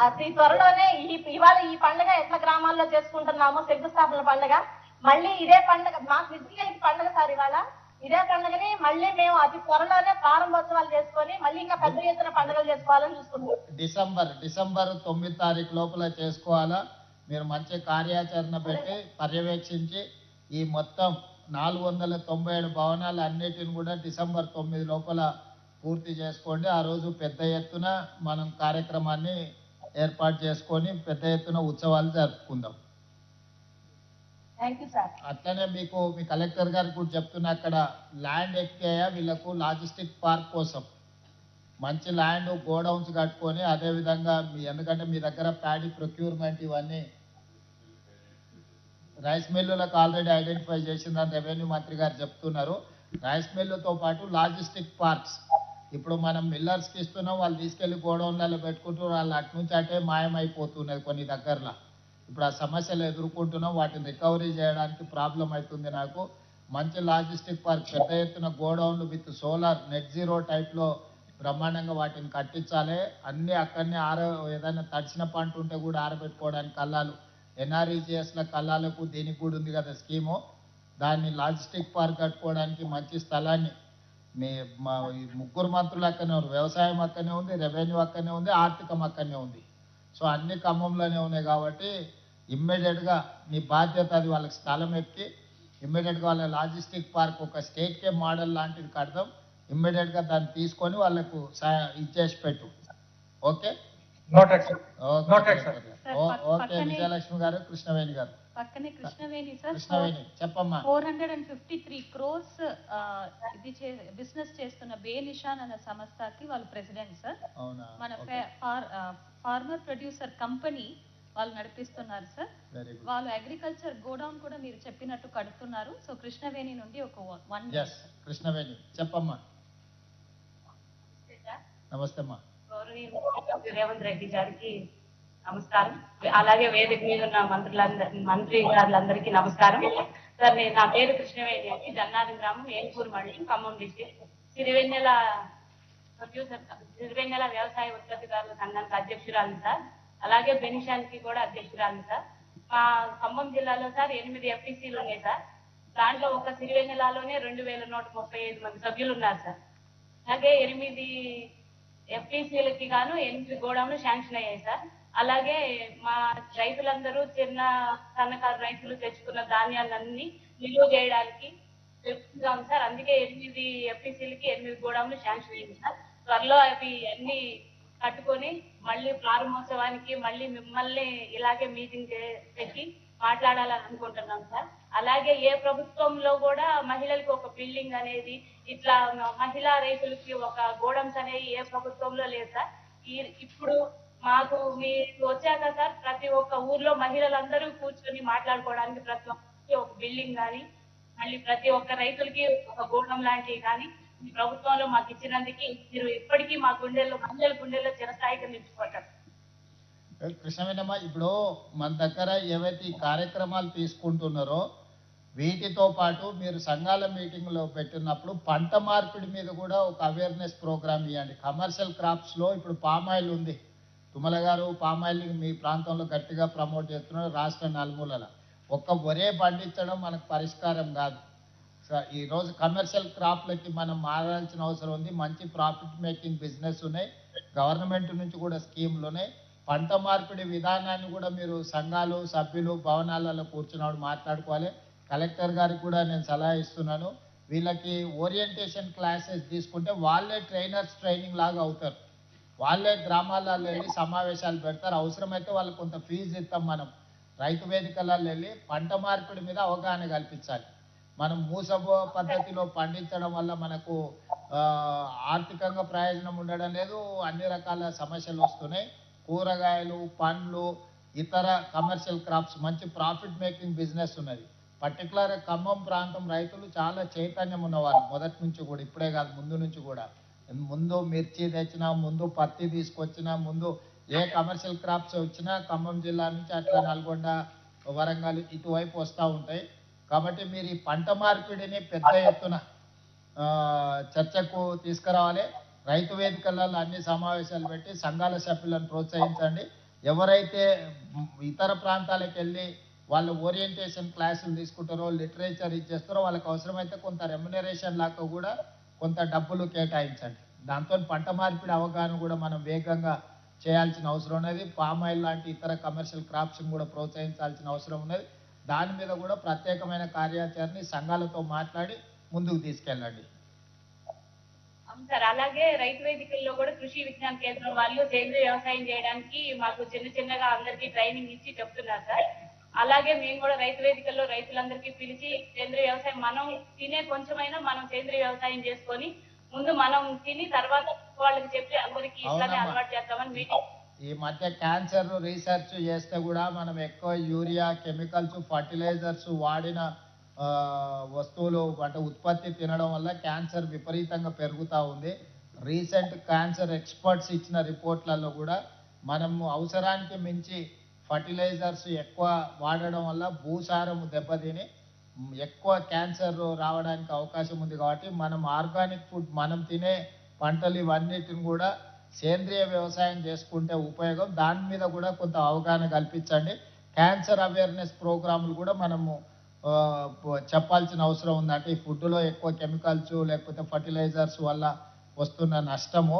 అతి త్వరలోనే ఇవాళ ఈ పండుగ ఎట్లా గ్రామాల్లో చేసుకుంటున్నామో శంకుస్థాపన పండుగ, మళ్ళీ ఇదే పండుగ మాకు నిజంగా ఇది పండుగ సార్. ఇవాళ ఇదే పండుగని మళ్ళీ మేము అతి త్వరలోనే ప్రారంభోత్సవాలు చేసుకొని మళ్ళీ ఇంకా పెద్ద ఎత్తున పండుగలు చేసుకోవాలని చూస్తున్నాం. డిసెంబర్ 9 తారీఖు లోపల చేసుకోవాలా. మీరు మంచి కార్యాచరణ పెట్టి పర్యవేక్షించి ఈ మొత్తం 497 భవనాలు అన్నిటిని కూడా డిసెంబర్ 9 లోపల పూర్తి చేసుకోండి. ఆ రోజు పెద్ద ఎత్తున మనం కార్యక్రమాన్ని ఏర్పాటు చేసుకొని పెద్ద ఎత్తున ఉత్సవాలు జరుపుకుందాం. అట్లనే మీకు మీ కలెక్టర్ గారికి కూడా చెప్తున్నా, అక్కడ ల్యాండ్ ఎక్కాయా వీళ్ళకు లాజిస్టిక్ పార్క్ కోసం మంచి ల్యాండ్ గోడౌన్స్ కట్టుకొని, అదేవిధంగా ఎందుకంటే మీ దగ్గర ప్యాడీ ప్రొక్యూర్మెంట్ ఇవన్నీ రైస్ మిల్లులకు ఆల్రెడీ ఐడెంటిఫై చేసిందని రెవెన్యూ మంత్రి గారు చెప్తున్నారు. రైస్ మిల్లుతో పాటు లాజిస్టిక్ పార్క్స్ ఇప్పుడు మనం మిల్లర్స్కి ఇస్తున్నాం, వాళ్ళు తీసుకెళ్లి గోడౌన్లలో పెట్టుకుంటూ వాళ్ళు అటు నుంచి అటే మాయమైపోతున్నది కొన్ని దగ్గరలో. ఇప్పుడు ఆ సమస్యలు ఎదుర్కొంటున్నాం, వాటిని రికవరీ చేయడానికి ప్రాబ్లం అవుతుంది. నాకు మంచి లాజిస్టిక్ పార్క్ పెద్ద ఎత్తున గోడౌన్లు విత్ సోలార్ నెట్ జీరో టైప్లో బ్రహ్మాండంగా వాటిని కట్టించాలి. అన్నీ అక్కడనే ఏదైనా తడిచిన పంట ఉంటే కూడా ఆరబెట్టుకోవడానికి కల్లాలు ఎన్ఆర్ఈజిఎస్ల కల్లాలకు దీనికి కూడా ఉంది కదా స్కీము. దాన్ని లాజిస్టిక్ పార్క్ కట్టుకోవడానికి మంచి స్థలాన్ని మా ముగ్గురు మంత్రులు అక్కడనే ఉన్నారు. వ్యవసాయం అక్కడనే ఉంది, రెవెన్యూ అక్కడనే ఉంది, ఆర్థికం అక్కడనే ఉంది. సో అన్ని ఖమ్మంలోనే ఉన్నాయి కాబట్టి ఇమ్మీడియట్గా మీ బాధ్యత అది. వాళ్ళకి స్థలం ఎక్కి ఇమ్మీడియట్గా వాళ్ళ లాజిస్టిక్ పార్క్ ఒక స్టేట్కే మోడల్ లాంటిది కడదాం. ఇమ్మీడియట్గా దాన్ని తీసుకొని వాళ్ళకు ఇచ్చేసి పెట్టు. Okay okay. విజయలక్ష్మి గారు, కృష్ణవేణి గారు. పక్కనే కృష్ణవేణి సార్. కృష్ణవేణి చెప్పమ్మా. 453 crores ఇది బిజినెస్ చేస్తున్న బే నిషాన్ అనే సంస్థకి వాళ్ళు ప్రెసిడెంట్ సార్. మన ఫార్మర్ ప్రొడ్యూసర్ కంపెనీ వాళ్ళు నడిపిస్తున్నారు సార్. వాళ్ళు అగ్రికల్చర్ గోడౌన్ కూడా మీరు చెప్పినట్టు కడుతున్నారు. సో కృష్ణవేణి నుండి ఒక 1 కృష్ణవేణి చెప్పమ్మా. నమస్తే అమ్మా. రేవంత్ రెడ్డి గారికి నమస్కారం. అలాగే వేదిక మీద ఉన్న మంత్రి గారులందరికీ నమస్కారం సార్. నా పేరు కృష్ణవేణి అండి, జన్నారం గ్రామం, ఏన్పూర్ మండలం, ఖమ్మం డిస్ట్రిక్ట్. సిరివెన్నెల వ్యవసాయ ఉత్పత్తిదారుల సంఘానికి అధ్యక్షురాలు సార్. అలాగే బెనిషానికి కూడా అధ్యక్షురాలు సార్. మా ఖమ్మం జిల్లాలో సార్ 8 FTCలు ఉన్నాయి సార్. దాంట్లో ఒక సిరివెన్నెలలోనే 2135 మంది సభ్యులు ఉన్నారు సార్. అలాగే 8 FTCలకి గాను 8 గోడౌన్లు శాంక్షన్ అయ్యాయి సార్. అలాగే మా రైతులందరూ సన్నకారు రైతులు తెచ్చుకున్న ధాన్యాలన్నీ నిల్వ చేయడానికి చెప్తున్నాం సార్. అందుకే 8 FTCలకి 8 గోడౌన్లు శాంక్షన్ అయ్యింది సార్. త్వరలో అవి అన్ని కట్టుకొని మళ్ళీ ప్రారంభోత్సవానికి మళ్ళీ మిమ్మల్ని ఇలాగే మీటింగ్ పెట్టి మాట్లాడాలని అనుకుంటున్నాం సార్. అలాగే ఏ ప్రభుత్వంలో కూడా మహిళలకు ఒక బిల్డింగ్ అనేది, ఇట్లా మహిళా రైతులకి ఒక గోడౌన్స్ అనేవి ఏ ప్రభుత్వంలో లేదు సార్. ఇప్పుడు మాకు మీరు వచ్చాక సార్ ప్రతి ఒక్క ఊర్లో మహిళలందరూ కూర్చొని మాట్లాడుకోవడానికి ప్రతి ఒక్కరికి ఒక బిల్డింగ్ కానీ, మళ్ళీ ప్రతి ఒక్క రైతులకి ఒక గోడౌన్ లాంటివి కానీ ఈ ప్రభుత్వంలో మాకు ఇచ్చినందుకు మీరు ఇప్పటికీ మా గుండెల్లో, మహిళల గుండెల్లో చిరస్థాయిగా నిలిచిపోతారు. కృష్ణవేణమ్మ, ఇప్పుడు మన దగ్గర ఏవైతే ఈ కార్యక్రమాలు తీసుకుంటున్నారో వీటితో పాటు మీరు సంఘాల మీటింగ్లో పెట్టినప్పుడు పంట మార్పిడి మీద కూడా ఒక అవేర్నెస్ ప్రోగ్రామ్ ఇవ్వండి. కమర్షియల్ క్రాప్స్లో ఇప్పుడు పామాయిల్ ఉంది. తుమ్మల గారు పామాయిల్ మీ ప్రాంతంలో గట్టిగా ప్రమోట్ చేస్తున్నారు రాష్ట్ర నలుమూలల. ఒక్క వరే పండించడం మనకు పరిష్కారం కాదు. ఈరోజు కమర్షియల్ క్రాప్లకి మనం మారాల్సిన అవసరం ఉంది. మంచి ప్రాఫిట్ మేకింగ్ బిజినెస్ ఉన్నాయి, గవర్నమెంట్ నుంచి కూడా స్కీమ్లు ఉన్నాయి. పంట మార్పిడి విధానాన్ని కూడా మీరు సంఘాలు సభ్యులు భవనాలలో కూర్చున్నాడు మాట్లాడుకోవాలి. కలెక్టర్ గారికి కూడా నేను సలహా ఇస్తున్నాను, వీళ్ళకి ఓరియంటేషన్ క్లాసెస్ తీసుకుంటే వాళ్ళే ట్రైనింగ్ లాగా అవుతారు. వాళ్ళే గ్రామాలలో వెళ్ళి సమావేశాలు పెడతారు. అవసరమైతే వాళ్ళకి కొంత ఫీజు ఇస్తాం. మనం రైతు వేదికలలో వెళ్ళి పంట మార్పిడి మీద అవగాహన కల్పించాలి. మనం మూసబో పద్ధతిలో పండించడం వల్ల మనకు ఆర్థికంగా ప్రయోజనం ఉండడం లేదు, అన్ని రకాల సమస్యలు వస్తున్నాయి. కూరగాయలు, పండ్లు, ఇతర కమర్షియల్ క్రాప్స్ మంచి ప్రాఫిట్ మేకింగ్ బిజినెస్ ఉన్నది. పర్టికులర్ ఖమ్మం ప్రాంతం రైతులు చాలా చైతన్యం ఉన్నవారు మొదటి నుంచి కూడా, ఇప్పుడే కాదు ముందు నుంచి కూడా. ముందు మిర్చి తెచ్చినా, ముందు పత్తి తీసుకొచ్చినా, ముందు ఏ కమర్షియల్ క్రాప్స్ వచ్చినా ఖమ్మం జిల్లా నుంచి అట్లా నల్గొండ, వరంగల్ ఇటువైపు వస్తూ ఉంటాయి. కాబట్టి మీరు ఈ పంట మార్పిడిని పెద్ద ఎత్తున చర్చకు తీసుకురావాలి. రైతు వేదికలలో అన్ని సమావేశాలు పెట్టి సంఘాల సభ్యులను ప్రోత్సహించండి. ఎవరైతే ఇతర ప్రాంతాలకు వెళ్ళి వాళ్ళు ఓరియంటేషన్ క్లాసులు తీసుకుంటారో, లిటరేచర్ ఇచ్చేస్తారో, వాళ్ళకి అవసరమైతే కొంత రెమ్యునరేషన్ లాగా కూడా కొంత డబ్బులు కేటాయించండి. దాంతో పంట మార్పిడి అవగాహన కూడా మనం వేగంగా చేయాల్సిన అవసరం ఉన్నది. పామ్ ఆయిల్ లాంటి ఇతర కమర్షియల్ క్రాప్స్ కూడా ప్రోత్సహించాల్సిన అవసరం ఉన్నది. దాని మీద కూడా ప్రత్యేకమైన కార్యాచరణని సంఘాలతో మాట్లాడి ముందుకు తీసుకెళ్ళండి. అవును సార్, అలాగే రైతు వేదికల్లో కూడా కృషి విజ్ఞాన కేంద్రం వాళ్ళు సేంద్రీయ వ్యవసాయం చేయడానికి మాకు చిన్నగా అందరికీ ట్రైనింగ్ ఇచ్చి చెప్తున్నారు సార్. అలాగే మేము కూడా రైతు వేదికల్లో రైతులందరికీ పిలిచి సేంద్రీయ వ్యవసాయం మనం తినే కొంచెమైనా మనం సేంద్రీయ వ్యవసాయం చేసుకొని ముందు మనం తిని తర్వాత వాళ్ళకి చెప్పి అందరికీ ఇట్లానే అలవాటు చేద్దామని మీటింగ్. ఈ మధ్య క్యాన్సర్ రీసెర్చ్ చేస్తే కూడా మనం ఎక్కువ యూరియా, కెమికల్స్, ఫర్టిలైజర్స్ వాడిన వస్తువులు అంటే ఉత్పత్తి తినడం వల్ల క్యాన్సర్ విపరీతంగా పెరుగుతూ ఉంది. రీసెంట్ క్యాన్సర్ ఎక్స్పర్ట్స్ ఇచ్చిన రిపోర్ట్లలో కూడా మనం అవసరానికి మించి ఫర్టిలైజర్స్ ఎక్కువ వాడడం వల్ల భూసారం దెబ్బతిని ఎక్కువ క్యాన్సర్ రావడానికి అవకాశం ఉంది. కాబట్టి మనం ఆర్గానిక్ ఫుడ్, మనం తినే పంటలు ఇవన్నిటిని కూడా సేంద్రియ వ్యవసాయం చేసుకుంటే ఉపయోగం. దాని మీద కూడా కొంత అవగాహన కల్పించండి. క్యాన్సర్ అవేర్నెస్ ప్రోగ్రాములు కూడా మనము చెప్పాల్సిన అవసరం ఉంది. అంటే ఈ ఫుడ్లో ఎక్కువ కెమికల్స్ లేకపోతే ఫర్టిలైజర్స్ వల్ల వస్తున్న నష్టము,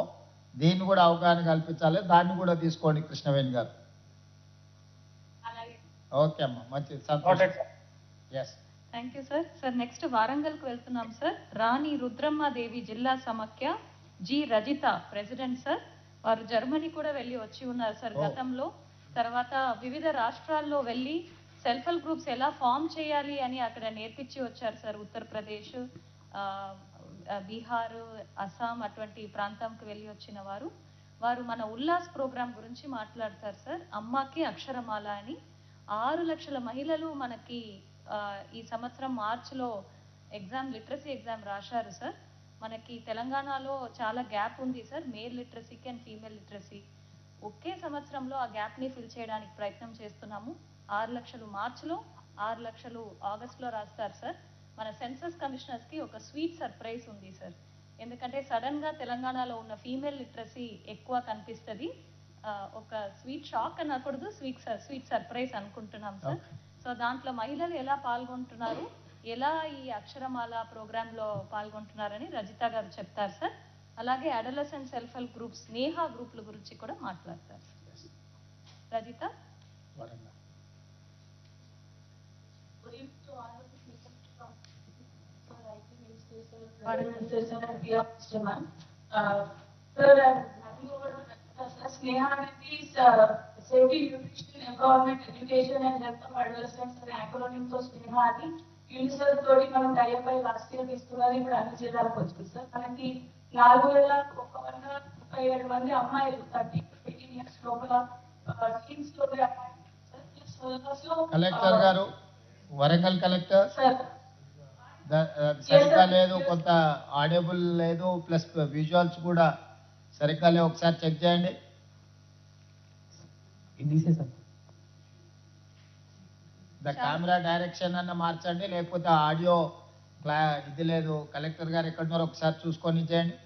దీన్ని కూడా అవగాహన కల్పించాలి. దాన్ని కూడా తీసుకోండి కృష్ణవేణి గారు. ఓకే అమ్మా, మంచి సంతోషం. Yes, thank you sir. Sir next వారంగల్కి వెళ్తున్నాం సార్. రాణి రుద్రమ్మాదేవి జిల్లా సమాఖ్య జి రజిత ప్రెసిడెంట్ సార్. వారు జర్మనీ కూడా వచ్చి ఉన్నారు సార్ గతంలో. తర్వాత వివిధ రాష్ట్రాల్లో వెళ్ళి సెల్ఫ్ హెల్ప్ గ్రూప్స్ ఎలా ఫామ్ చేయాలి అని అక్కడ నేర్పించి వచ్చారు సార్. ఉత్తరప్రదేశ్, బీహార్, అస్సాం అటువంటి ప్రాంతంకి వచ్చిన వారు మన ఉల్లాస్ ప్రోగ్రాం గురించి మాట్లాడతారు సార్. అమ్మకి అక్షరమాల అని 6 లక్షల మహిళలు మనకి ఈ సంవత్సరం మార్చిలో లిటరసీ ఎగ్జామ్ రాశారు సార్. మనకి తెలంగాణలో చాలా గ్యాప్ ఉంది సార్, మేల్ లిటరసీకి అండ్ ఫీమేల్ లిటరసీ. ఒకే సంవత్సరంలో ఆ గ్యాప్ని ఫిల్ చేయడానికి ప్రయత్నం చేస్తున్నాము. 6 లక్షలు మార్చిలో, 6 లక్షలు ఆగస్టులో రాస్తారు సార్. మన సెన్సస్ కమిషనర్స్కి ఒక స్వీట్ సర్ప్రైజ్ ఉంది సార్. ఎందుకంటే సడన్గా తెలంగాణలో ఉన్న ఫీమేల్ లిటరసీ ఎక్కువ కనిపిస్తుంది. ఒక స్వీట్ షాక్ అనకూడదు, స్వీట్ సర్ప్రైజ్ అనుకుంటున్నాం సార్. సో దాంట్లో మహిళలు ఎలా పాల్గొంటున్నారు, ఎలా ఈ అక్షరమాల ప్రోగ్రాంలో పాల్గొంటున్నారని రజిత గారు చెప్తారు సార్. అలాగే adolescent self help groups, Neha గ్రూపుల గురించి కూడా మాట్లాడతారు. Rajitha. Sneha is safety, nutrition, empowerment, education and health of adolescents and acronym to Sneha adi UNICEF తోటి మనం టైప్ అయి లాస్ట్ ఇయర్ తీసుకున్నది ఇప్పుడు అన్ని జిల్లాలకు వచ్చింది సార్. మనకి 4137 మంది అమ్మాయిలు 13-18 years లోపల టీమ్స్ లో కలెక్టర్ గారు, వరంగల్ కలెక్టర్ సార్ సరిగ్గా లేదు, కొంత ఆడియబుల్ లేదు, ప్లస్ విజువల్స్ కూడా సరిగ్గా లేవు. ఒకసారి చెక్ చేయండి. ద కెమెరా డైరెక్షన్ అన్న మార్చండి, లేకపోతే ఆడియో ఇది లేదు. కలెక్టర్ గారు ఎక్కడున్నారో ఒకసారి చూసుకొని చేయండి.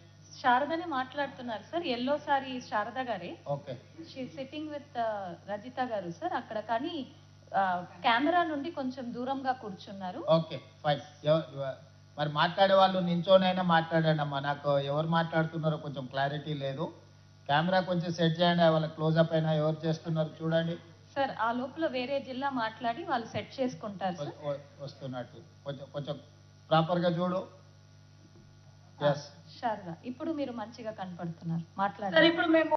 శారదనే మాట్లాడుతున్నారు సార్. ఎల్లో సారీ శారద గారే. Okay, she sitting with Rajitha గారు సార్ అక్కడ. కానీ కెమెరా నుండి కొంచెం దూరంగా కూర్చున్నారు. Okay fine. మరి మాట్లాడే వాళ్ళు నించోనైనా మాట్లాడండి అమ్మా. నాకు ఎవరు మాట్లాడుతున్నారో కొంచెం క్లారిటీ లేదు. కెమెరా కొంచెం సెట్ చేయండి. వాళ్ళ క్లోజ్అప్ అయినా ఎవరు చేస్తున్నారు చూడండి సార్. ఆ లోపల వేరే జిల్లా మాట్లాడి వాళ్ళు సెట్ చేసుకుంటారు సార్. వస్తున్నట్టు కొంచెం ప్రాపర్ గా చూడు. శారద, ఇప్పుడు మీరు మంచిగా కనపడుతున్నారు, మాట్లాడారు. సార్ ఇప్పుడు మేము